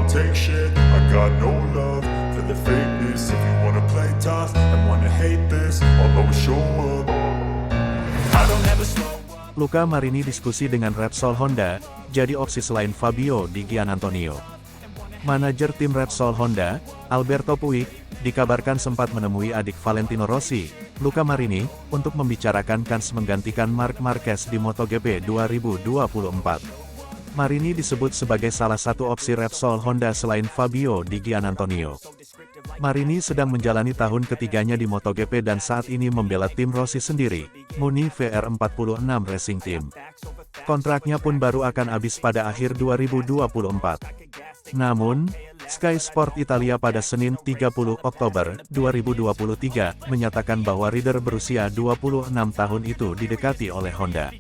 don't take shit. I got no love for the fakeness. If you wanna play tough and wanna hate this, I'll always show up. I don't ever slow up. Luca Marini diskusi dengan Repsol Honda, jadi opsi selain Fabio Di Giannantonio. Manajer tim Repsol Honda, Alberto Puig, dikabarkan sempat menemui adik Valentino Rossi, Luca Marini, untuk membicarakan kans menggantikan Marc Marquez di MotoGP 2024. Marini disebut sebagai salah satu opsi Repsol Honda selain Fabio Di Giannantonio. Marini sedang menjalani tahun ketiganya di MotoGP dan saat ini membela tim Rossi sendiri, Muni VR46 Racing Team. Kontraknya pun baru akan habis pada akhir 2024. Namun, Sky Sport Italia pada Senin 30 Oktober 2023 menyatakan bahwa rider berusia 26 tahun itu didekati oleh Honda.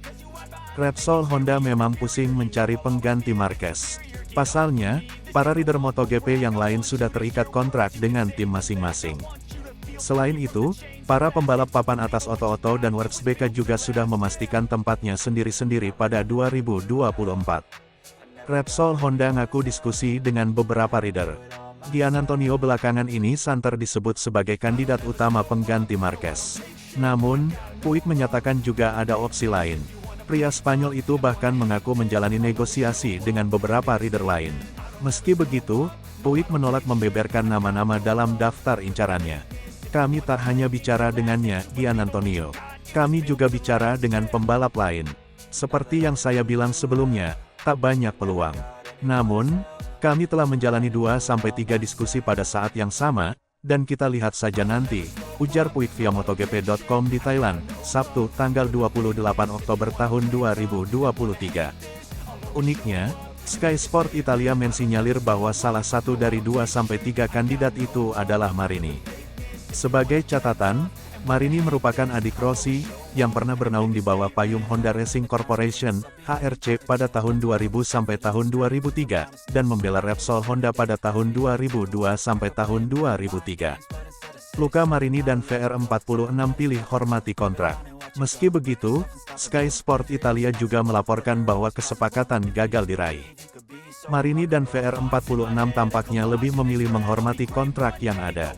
Repsol Honda memang pusing mencari pengganti Marquez. Pasalnya, para rider MotoGP yang lain sudah terikat kontrak dengan tim masing-masing. Selain itu, para pembalap papan atas Otto dan Works BK juga sudah memastikan tempatnya sendiri-sendiri pada 2024. Repsol Honda ngaku diskusi dengan beberapa rider. Giannantonio belakangan ini santer disebut sebagai kandidat utama pengganti Marquez. Namun, Puig menyatakan juga ada opsi lain. Pria Spanyol itu bahkan mengaku menjalani negosiasi dengan beberapa rider lain. Meski begitu, Puig menolak membeberkan nama-nama dalam daftar incarannya. Kami tak hanya bicara dengannya, Giannantonio. Kami juga bicara dengan pembalap lain. Seperti yang saya bilang sebelumnya, tak banyak peluang. Namun, kami telah menjalani 2-3 diskusi pada saat yang sama, dan kita lihat saja nanti, ujar Puig via MotoGP.com di Thailand, Sabtu, tanggal 28 Oktober tahun 2023. Uniknya, Sky Sport Italia mensinyalir bahwa salah satu dari 2-3 kandidat itu adalah Marini. Sebagai catatan, Marini merupakan adik Rossi, yang pernah bernaung di bawah payung Honda Racing Corporation, HRC, pada tahun 2000 sampai tahun 2003, dan membela Repsol Honda pada tahun 2002 sampai tahun 2003. Luca Marini dan VR46 pilih hormati kontrak. Meski begitu, Sky Sport Italia juga melaporkan bahwa kesepakatan gagal diraih. Marini dan VR46 tampaknya lebih memilih menghormati kontrak yang ada.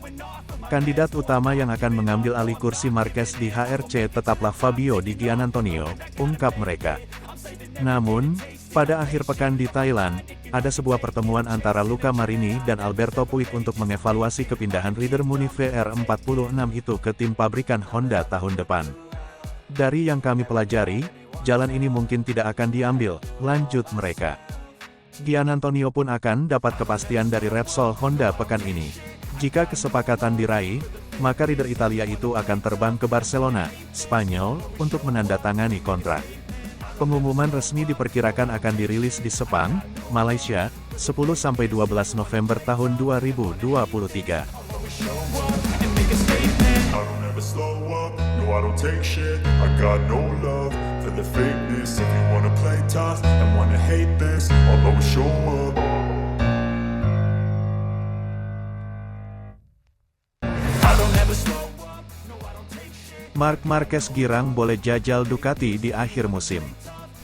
Kandidat utama yang akan mengambil alih kursi Marquez di HRC tetaplah Fabio Di Giannantonio, ungkap mereka. Namun, pada akhir pekan di Thailand, ada sebuah pertemuan antara Luca Marini dan Alberto Puig untuk mengevaluasi kepindahan rider Muni VR46 itu ke tim pabrikan Honda tahun depan. Dari yang kami pelajari, jalan ini mungkin tidak akan diambil, lanjut mereka. Giannantonio pun akan dapat kepastian dari Repsol Honda pekan ini. Jika kesepakatan diraih, maka rider Italia itu akan terbang ke Barcelona, Spanyol, untuk menandatangani kontrak. Pengumuman resmi diperkirakan akan dirilis di Sepang, Malaysia, 10-12 November tahun 2023. Marc Marquez girang boleh jajal Ducati di akhir musim.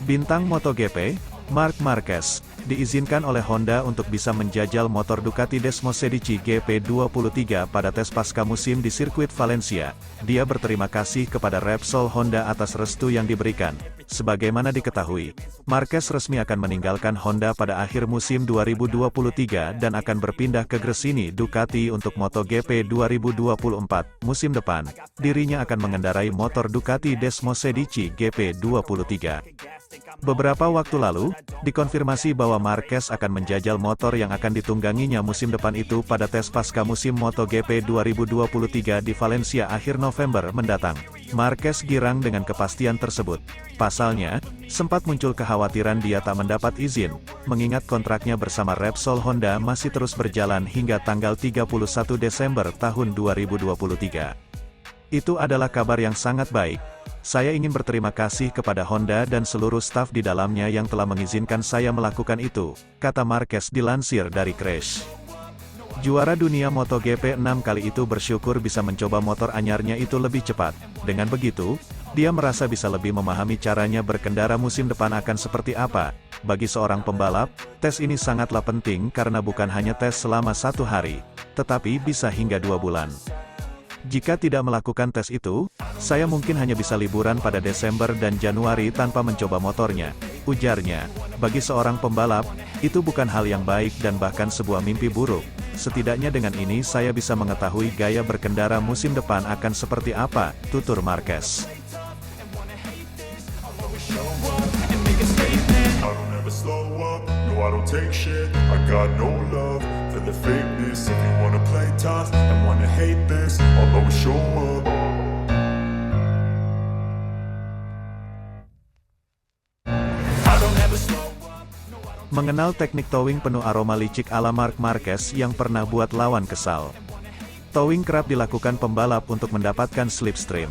Bintang MotoGP, Marc Marquez, diizinkan oleh Honda untuk bisa menjajal motor Ducati Desmosedici GP23 pada tes pasca musim di sirkuit Valencia. Dia berterima kasih kepada Repsol Honda atas restu yang diberikan. Sebagaimana diketahui, Marquez resmi akan meninggalkan Honda pada akhir musim 2023 dan akan berpindah ke Gresini Ducati untuk MotoGP 2024 musim depan. Dirinya akan mengendarai motor Ducati Desmosedici GP23. Beberapa waktu lalu, dikonfirmasi bahwa Marquez akan menjajal motor yang akan ditungganginya musim depan itu pada tes pasca musim MotoGP 2023 di Valencia akhir November mendatang. Marquez girang dengan kepastian tersebut. Pasalnya, sempat muncul kekhawatiran dia tak mendapat izin, mengingat kontraknya bersama Repsol Honda masih terus berjalan hingga tanggal 31 Desember tahun 2023. Itu adalah kabar yang sangat baik. Saya ingin berterima kasih kepada Honda dan seluruh staf di dalamnya yang telah mengizinkan saya melakukan itu, kata Marquez dilansir dari Crash. Juara dunia MotoGP 6 kali itu bersyukur bisa mencoba motor anyarnya itu lebih cepat. Dengan begitu, dia merasa bisa lebih memahami caranya berkendara musim depan akan seperti apa. bagi seorang pembalap, tes ini sangatlah penting karena bukan hanya tes selama 1 hari, tetapi bisa hingga 2 bulan. Jika tidak melakukan tes itu, saya mungkin hanya bisa liburan pada Desember dan Januari tanpa mencoba motornya, ujarnya. Bagi seorang pembalap, itu bukan hal yang baik dan bahkan sebuah mimpi buruk. Setidaknya dengan ini saya bisa mengetahui gaya berkendara musim depan akan seperti apa, tutur Marquez. I don't ever slow up, no I don't take shit. I got no love for the fakeness. If you wanna play tough and wanna hate this, I'll always show up. I don't ever slow up. Mengenal teknik towing penuh aroma licik ala Marc Marquez yang pernah buat lawan kesal. Towing kerap dilakukan pembalap untuk mendapatkan slipstream.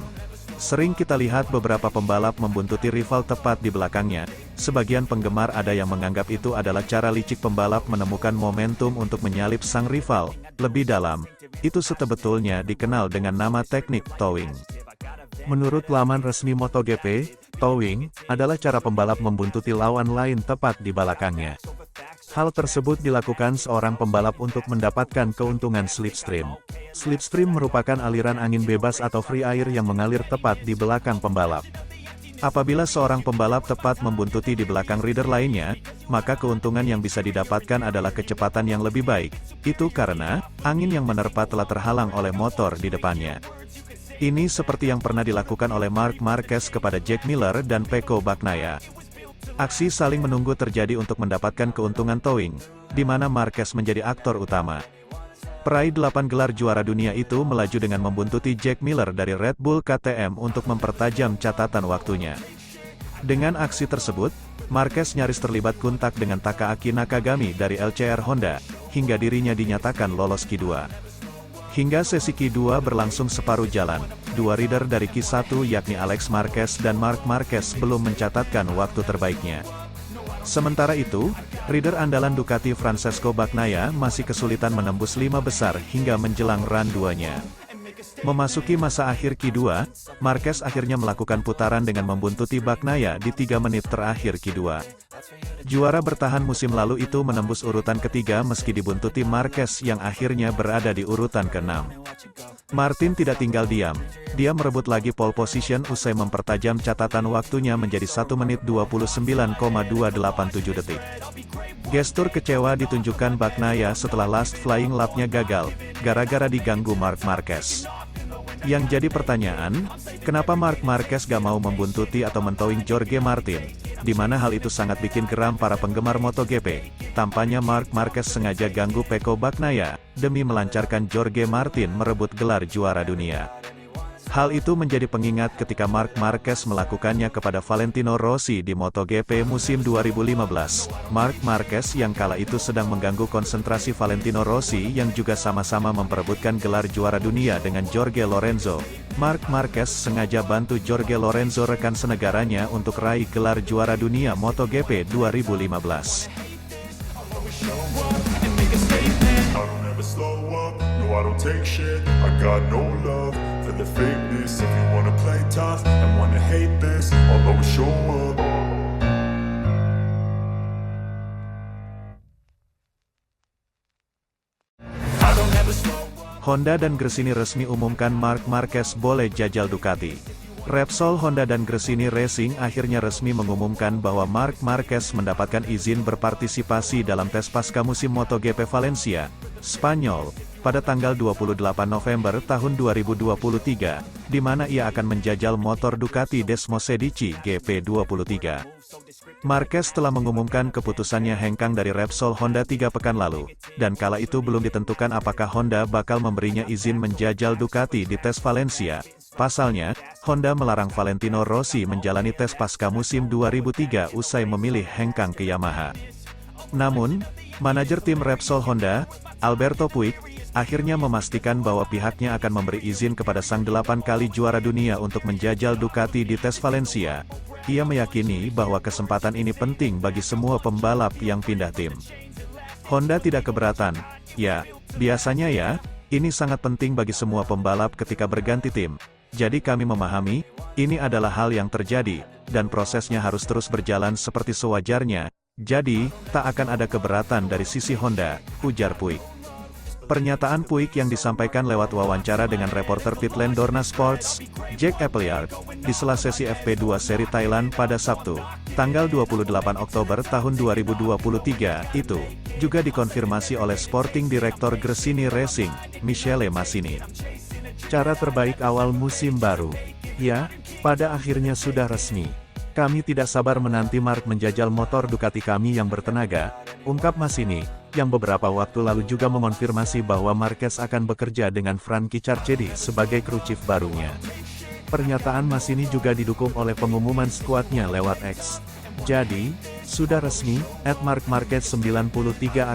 Sering kita lihat beberapa pembalap membuntuti rival tepat di belakangnya. Sebagian penggemar ada yang menganggap itu adalah cara licik pembalap menemukan momentum untuk menyalip sang rival. Lebih dalam, itu sebetulnya dikenal dengan nama teknik towing. Menurut laman resmi MotoGP, towing adalah cara pembalap membuntuti lawan lain tepat di belakangnya. Hal tersebut dilakukan seorang pembalap untuk mendapatkan keuntungan slipstream. Slipstream merupakan aliran angin bebas atau free air yang mengalir tepat di belakang pembalap. Apabila seorang pembalap tepat membuntuti di belakang rider lainnya, maka keuntungan yang bisa didapatkan adalah kecepatan yang lebih baik. Itu karena, angin yang menerpa telah terhalang oleh motor di depannya. Ini seperti yang pernah dilakukan oleh Marc Marquez kepada Jack Miller dan Pecco Bagnaia. Aksi saling menunggu terjadi untuk mendapatkan keuntungan towing, di mana Marquez menjadi aktor utama. Peraih 8 gelar juara dunia itu melaju dengan membuntuti Jack Miller dari Red Bull KTM untuk mempertajam catatan waktunya. Dengan aksi tersebut, Marquez nyaris terlibat kontak dengan Takaaki Nakagami dari LCR Honda, hingga dirinya dinyatakan lolos Q2. Hingga sesi Q2 berlangsung separuh jalan, dua rider dari Q1 yakni Alex Marquez dan Marc Marquez belum mencatatkan waktu terbaiknya. Sementara itu, rider andalan Ducati Francesco Bagnaia masih kesulitan menembus 5 besar hingga menjelang run 2-nya. Memasuki masa akhir Q2, Marquez akhirnya melakukan putaran dengan membuntuti Bagnaia di 3 menit terakhir Q2. Juara bertahan musim lalu itu menembus urutan ketiga meski dibuntuti Marquez yang akhirnya berada di urutan ke-6. Martin tidak tinggal diam, dia merebut lagi pole position usai mempertajam catatan waktunya menjadi 1 menit 29,287 detik. Gestur kecewa ditunjukkan Bagnaia setelah last flying lap-nya gagal, gara-gara diganggu Marc Marquez. Yang jadi pertanyaan, kenapa Marc Marquez gak mau membuntuti atau mentowing Jorge Martin, di mana hal itu sangat bikin geram para penggemar MotoGP. Tampaknya Marc Marquez sengaja ganggu Pecco Bagnaia, demi melancarkan Jorge Martin merebut gelar juara dunia. Hal itu menjadi pengingat ketika Marc Marquez melakukannya kepada Valentino Rossi di MotoGP musim 2015. Marc Marquez yang kala itu sedang mengganggu konsentrasi Valentino Rossi yang juga sama-sama memperebutkan gelar juara dunia dengan Jorge Lorenzo. Marc Marquez sengaja bantu Jorge Lorenzo rekan senegaranya untuk raih gelar juara dunia MotoGP 2015. I don't take shit, I got no love for the fakeness. If you wanna play tough and wanna hate this, I'll always show up. I don't ever slow up. Honda dan Gresini resmi umumkan Marc Marquez boleh jajal Ducati. Repsol Honda dan Gresini Racing akhirnya resmi mengumumkan bahwa Marc Marquez mendapatkan izin berpartisipasi dalam tes pasca musim MotoGP Valencia, Spanyol, pada tanggal 28 November tahun 2023, di mana ia akan menjajal motor Ducati Desmosedici GP23. Marquez telah mengumumkan keputusannya hengkang dari Repsol Honda 3 pekan lalu, dan kala itu belum ditentukan apakah Honda bakal memberinya izin menjajal Ducati di tes Valencia. Pasalnya, Honda melarang Valentino Rossi menjalani tes pasca musim 2003 usai memilih hengkang ke Yamaha. Namun, manajer tim Repsol Honda, Alberto Puig, akhirnya memastikan bahwa pihaknya akan memberi izin kepada sang 8 kali juara dunia untuk menjajal Ducati di tes Valencia. Ia meyakini bahwa kesempatan ini penting bagi semua pembalap yang pindah tim. Honda tidak keberatan. Ya, biasanya ya, ini sangat penting bagi semua pembalap ketika berganti tim. Jadi kami memahami, ini adalah hal yang terjadi, dan prosesnya harus terus berjalan seperti sewajarnya, Jadi, tak akan ada keberatan dari sisi Honda, ujar Puig. Pernyataan Puig yang disampaikan lewat wawancara dengan reporter Pitland Dorna Sports, Jack Appleyard, di sela sesi FP2 seri Thailand pada Sabtu, tanggal 28 Oktober tahun 2023, itu juga dikonfirmasi oleh Sporting Director Gresini Racing, Michele Massini. Cara terbaik awal musim baru. Ya, pada akhirnya sudah resmi. Kami tidak sabar menanti Mark menjajal motor Ducati kami yang bertenaga, ungkap Massini, yang beberapa waktu lalu juga mengonfirmasi bahwa Marquez akan bekerja dengan Frankie Carchedi sebagai kru chief barunya. Pernyataan Massini juga didukung oleh pengumuman skuadnya lewat X. Jadi, sudah resmi, Marc Marquez 93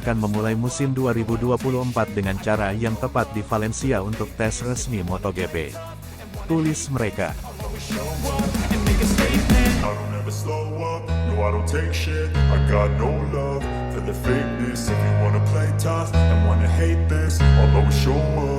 akan memulai musim 2024 dengan cara yang tepat di Valencia untuk tes resmi MotoGP. Tulis mereka. I don't ever slow up, no I don't take shit. I got no love for the fakeness. If you wanna play tough and wanna hate this, I'll always show up.